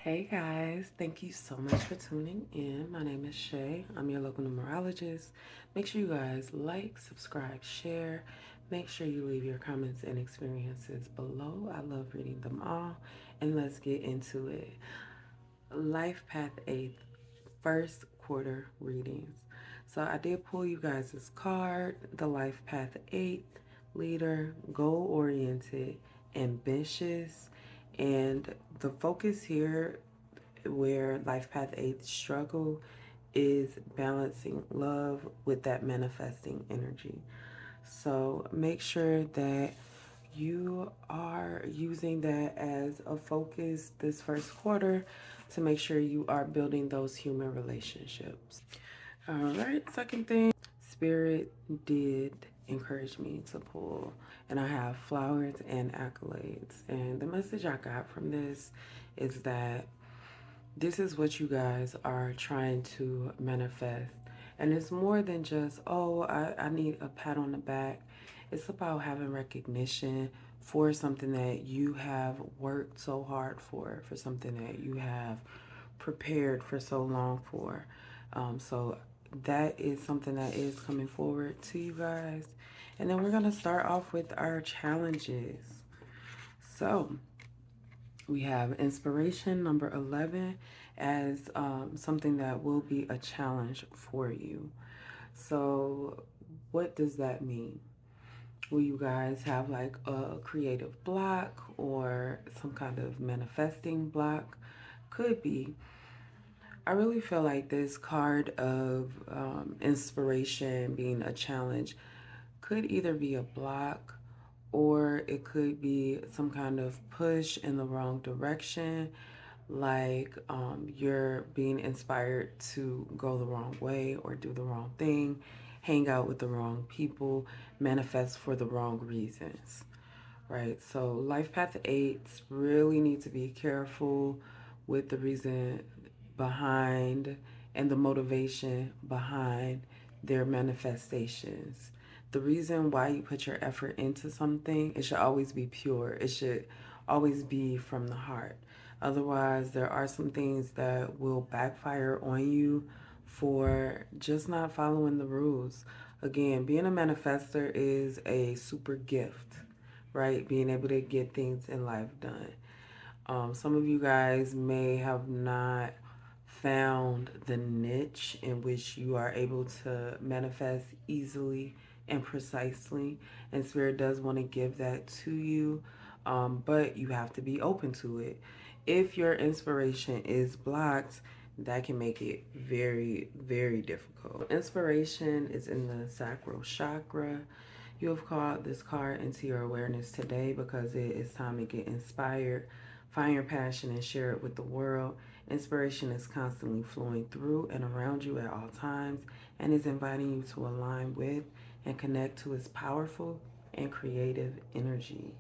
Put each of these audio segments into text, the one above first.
Hey guys, thank you so much for tuning in. My name is Shay. I'm your local numerologist. Make sure you guys like, subscribe, share. Make sure you leave your comments and experiences below. I love reading them all. And let's get into it. Life Path 8, first quarter readings. So I did pull you guys this card, the Life Path 8, leader, goal oriented, ambitious. And the focus here where Life Path 8 struggle is balancing love with that manifesting energy. So make sure that you are using that as a focus this first quarter to make sure you are building those human relationships. All right, second thing, Spirit did encourage me to pull, and I have flowers and accolades. And the message I got from this is that this is what you guys are trying to manifest. And it's more than just, oh, I need a pat on the back. It's about having recognition for something that you have worked so hard for something that you have prepared for so long for. So that is something that is coming forward to you guys. And then we're going to start off with our challenges. So we have inspiration number 11 as something that will be a challenge for you. So, what does that mean? Will you guys have like a creative block or some kind of manifesting block? Could be. I really feel like this card of inspiration being a challenge could either be a block or it could be some kind of push in the wrong direction, like you're being inspired to go the wrong way or do the wrong thing, hang out with the wrong people, manifest for the wrong reasons, right? So, life path eights really need to be careful with the reason behind and the motivation behind their manifestations. The reason why you put your effort into something, it should always be pure. It should always be from the heart. Otherwise, there are some things that will backfire on you for just not following the rules. Again, being a manifester is a super gift, right? Being able to get things in life done. Some of you guys may have not found the niche in which you are able to manifest easily and precisely, and Spirit does want to give that to you, but you have to be open to it. If your inspiration is blocked, that can make it very, very difficult. Inspiration is in the sacral chakra. You have called this card into your awareness today because it is time to get inspired. Find your passion and share it with the world. Inspiration is constantly flowing through and around you at all times and is inviting you to align with and connect to its powerful and creative energy.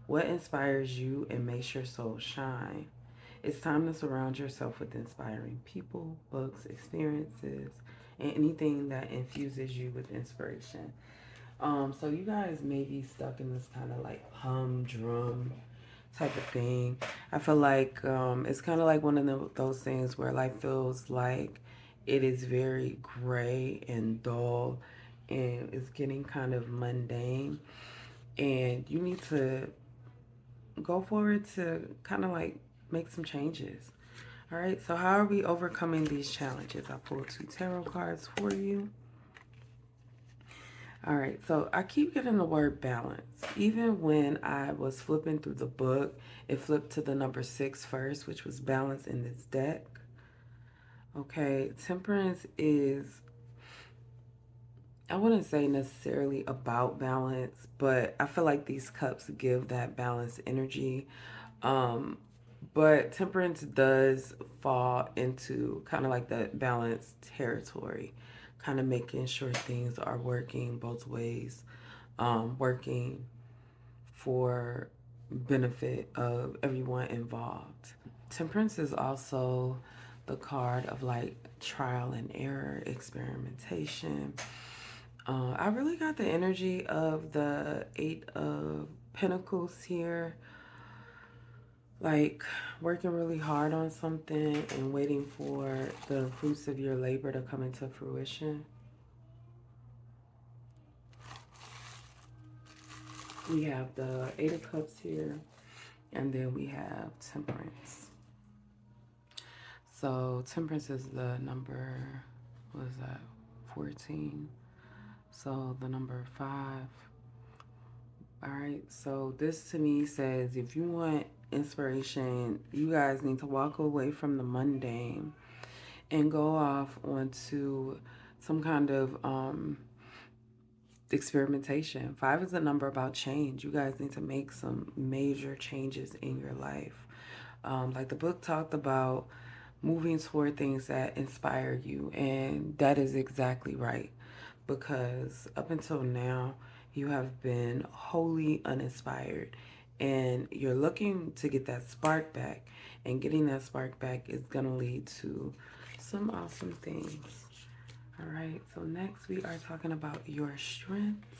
What inspires you and makes your soul shine? It's time to surround yourself with inspiring people, books, experiences, and anything that infuses you with inspiration. So you guys may be stuck in this kind of like humdrum type of thing. I feel like it's kind of like one of those things where life feels like it is very gray and dull and it's getting kind of mundane. And you need to go forward to kind of like make some changes. All right, so how are we overcoming these challenges? I pulled two tarot cards for you. All right, so I keep getting the word balance. Even when I was flipping through the book, it flipped to the number 6 first, which was balance in this deck. Okay, temperance is, I wouldn't say necessarily about balance, but I feel like these cups give that balance energy. Um, but temperance does fall into kind of like that balanced territory, kind of making sure things are working both ways, working for benefit of everyone involved. Temperance is also the card of like trial and error, experimentation. I really got the energy of the Eight of Pentacles here. like working really hard on something and waiting for the fruits of your labor to come into fruition. We have the Eight of Cups here, and then we have Temperance. So Temperance is the number, what is that, 14. So the number 5. All right, so this to me says if you want inspiration, you guys need to walk away from the mundane and go off onto some kind of experimentation. 5 is a number about change. You guys need to make some major changes in your life. Like the book talked about, moving toward things that inspire you, and that is exactly right. Because up until now, you have been wholly uninspired, and you're looking to get that spark back. And getting that spark back is going to lead to some awesome things. All right, so next we are talking about your strengths.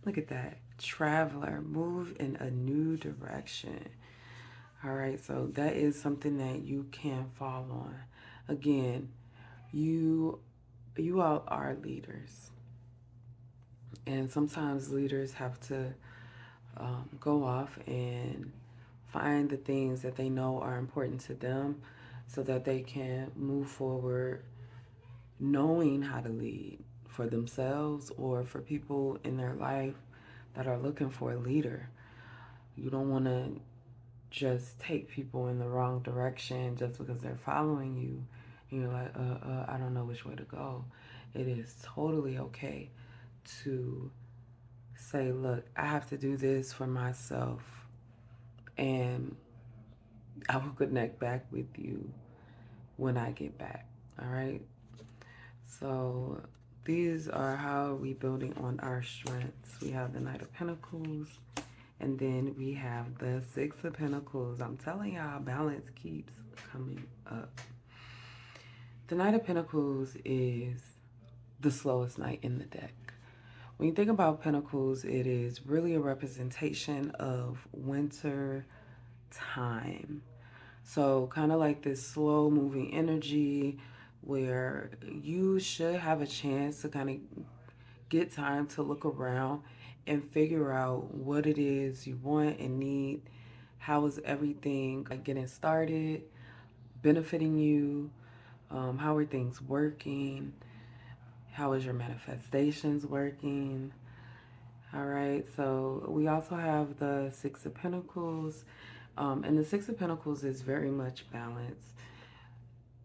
Look at that. Traveler, move in a new direction. All right, so that is something that you can fall on. Again, you all are leaders, and sometimes leaders have to go off and find the things that they know are important to them so that they can move forward knowing how to lead for themselves or for people in their life that are looking for a leader. You don't want to just take people in the wrong direction just because they're following you. And you're like, I don't know which way to go. It is totally okay to say, look, I have to do this for myself, and I will connect back with you when I get back. All right. So these are how we building on our strengths. We have the Knight of Pentacles, and then we have the Six of Pentacles. I'm telling y'all, balance keeps coming up. The Knight of Pentacles is the slowest knight in the deck. When you think about Pentacles, it is really a representation of winter time. So kind of like this slow moving energy where you should have a chance to kind of get time to look around and figure out what it is you want and need. How is everything like getting started, benefiting you? How are things working? How is your manifestations working? All right, so we also have the Six of Pentacles, and the Six of Pentacles is very much balanced.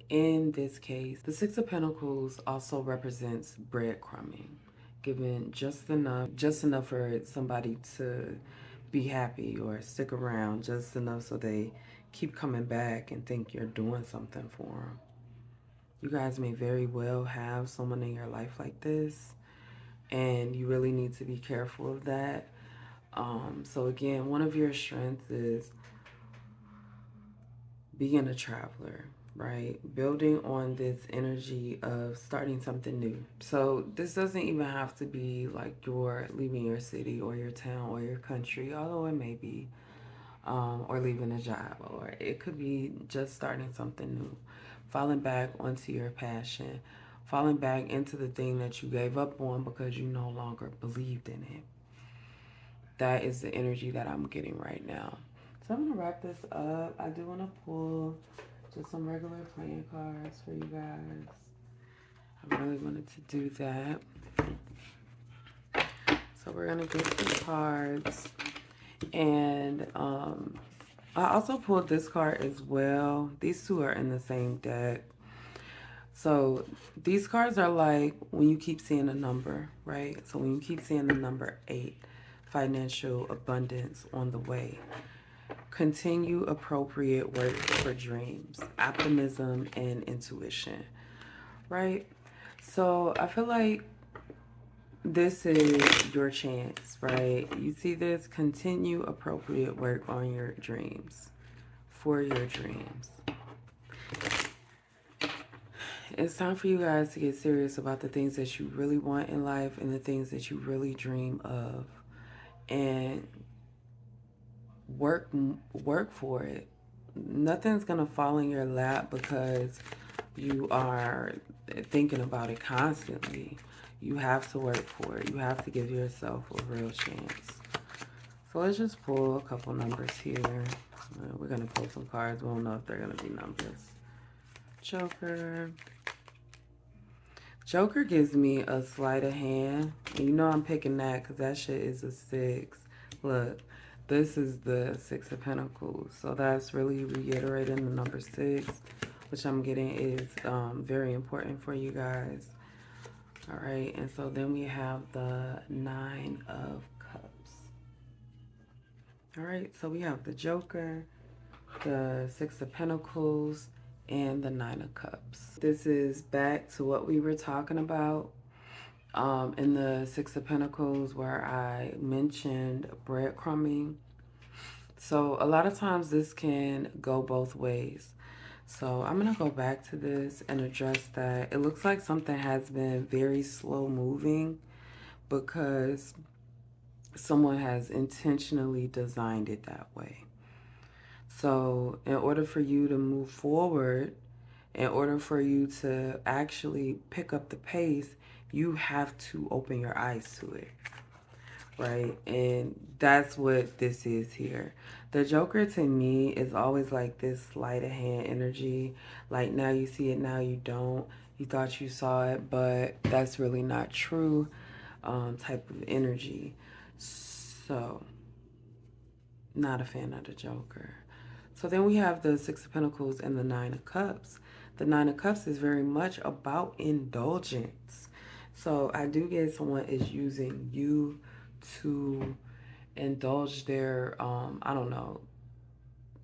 In this case, the Six of Pentacles also represents breadcrumbing, giving just enough for somebody to be happy or stick around, just enough so they keep coming back and think you're doing something for them. You guys may very well have someone in your life like this, and you really need to be careful of that. So again, one of your strengths is being a traveler, right? Building on this energy of starting something new. So this doesn't even have to be like you're leaving your city or your town or your country, although it may be, or leaving a job, or it could be just starting something new, falling back onto your passion, falling back into the thing that you gave up on because you no longer believed in it. That is the energy that I'm getting right now. So I'm gonna wrap this up. I do want to pull just some regular playing cards for you guys. I really wanted to do that. So we're gonna get the cards, and I also pulled this card as well. These two are in the same deck. So these cards are like when you keep seeing a number, right? So when you keep seeing the number 8, financial abundance on the way. Continue appropriate work for dreams, optimism, and intuition, right? So I feel like this is your chance, right? You see this, continue appropriate work on your dreams, for your dreams. It's time for you guys to get serious about the things that you really want in life and the things that you really dream of. And work for it. Nothing's gonna fall in your lap because you are thinking about it constantly. You have to work for it. You have to give yourself a real chance. So let's just pull a couple numbers here. We're gonna pull some cards. We don't know if they're gonna be numbers. Joker. Joker gives me a sleight of hand. And you know I'm picking that because that shit is a 6. Look, this is the 6 of Pentacles. So that's really reiterating the number 6, which I'm getting is very important for you guys. All right, and so then we have the 9 of Cups. All right, so we have the Joker, the 6 of Pentacles, and the 9 of Cups. This is back to what we were talking about in the 6 of Pentacles where I mentioned breadcrumbing. So a lot of times this can go both ways. So I'm going to go back to this and address that. It looks like something has been very slow moving because someone has intentionally designed it that way. So in order for you to move forward, in order for you to actually pick up the pace, you have to open your eyes to it, right? And that's what this is here. The Joker to me is always like this sleight of hand energy. Like now you see it, now you don't. You thought you saw it, but that's really not true type of energy. So, not a fan of the Joker. So then we have the 6 of Pentacles and the 9 of Cups. The 9 of Cups is very much about indulgence. So I do get someone is using you to indulge their, I don't know.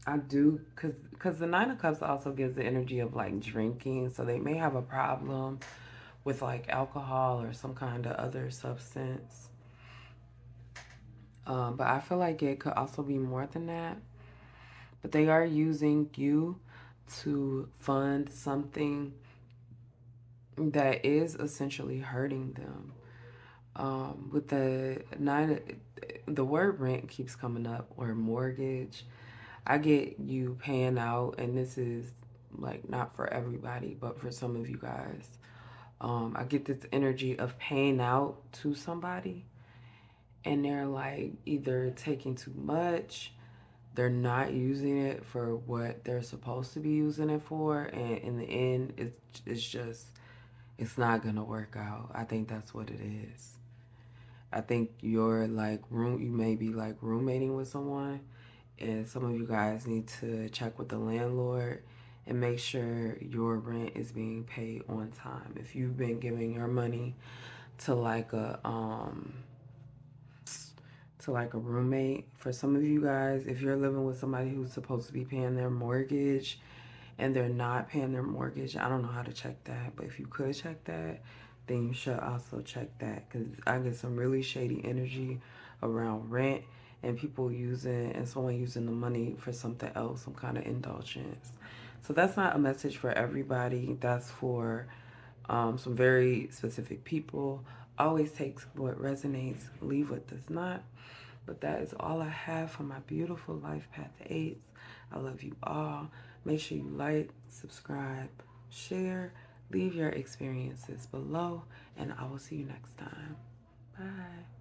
I do, because the 9 of Cups also gives the energy of like drinking. So they may have a problem with like alcohol or some kind of other substance. But I feel like it could also be more than that. But they are using you to fund something that is essentially hurting them. With the 9, the word rent keeps coming up, or mortgage. I get you paying out, and this is like not for everybody, but for some of you guys. I get this energy of paying out to somebody, and they're like either taking too much, they're not using it for what they're supposed to be using it for, and in the end it's not gonna work out. I think that's what it is. I think you're like you may be like roommating with someone, and some of you guys need to check with the landlord and make sure your rent is being paid on time. If you've been giving your money to like a roommate, for some of you guys, if you're living with somebody who's supposed to be paying their mortgage and they're not paying their mortgage, I don't know how to check that, but if you could check that, then you should also check that, because I get some really shady energy around rent and people using, and someone using the money for something else, some kind of indulgence. So that's not a message for everybody. That's for some very specific people. Always take what resonates, leave what does not. But that is all I have for my beautiful Life Path 8s. I love you all. Make sure you like, subscribe, share, leave your experiences below, and I will see you next time. Bye.